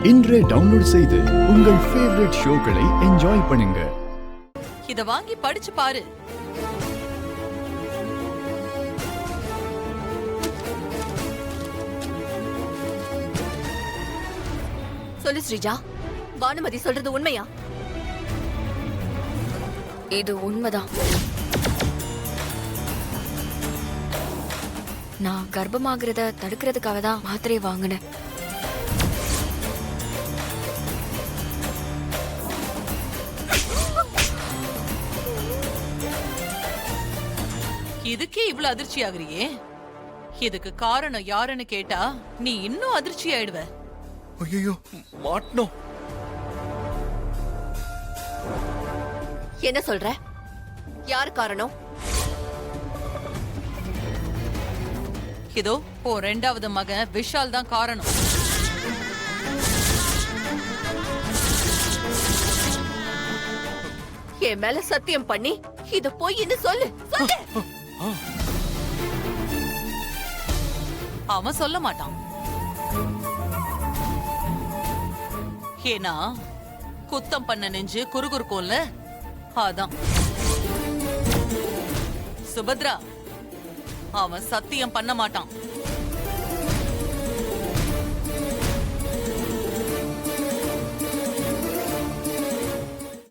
இன்றே டவுன்லோட் செய்து உங்கள் ஃபேவரட் ஷோக்களை என்ஜாய் பண்ணுங்க. இத வாங்கி படிச்சு பாரு. சொல்லு ஸ்ரீஜா, பானுமதி சொல்றது உண்மையா? இது உண்மைதான். நான் கர்ப்பமாகிறத தடுக்கிறதுக்காக தான் மாத்திரை வாங்கினேன். இதுக்கே இவ்வளவு அதிர்ச்சி ஆகுறியே? இதுக்கு காரணம் யாருன்னு கேட்டா நீ இன்னும் அதிர்ச்சி ஆயிடுவ. ஐயோ, மாட்டணும். என்ன சொல்ற? யார் காரணம்? இதோ ரெண்டாவது மகன் விஷால் தான் காரணம். என் மேல சத்தியம் பண்ணி இது பொய்ன்னு சொல்லு. சொல்லு. அவன் சொல்ல மாட்டான். ஏன்னா குத்தம் பண்ண நெஞ்சு குறுகுறுக்கும்ல, அதான். சுபத்ரா, அவன் சத்தியம் பண்ண மாட்டான்.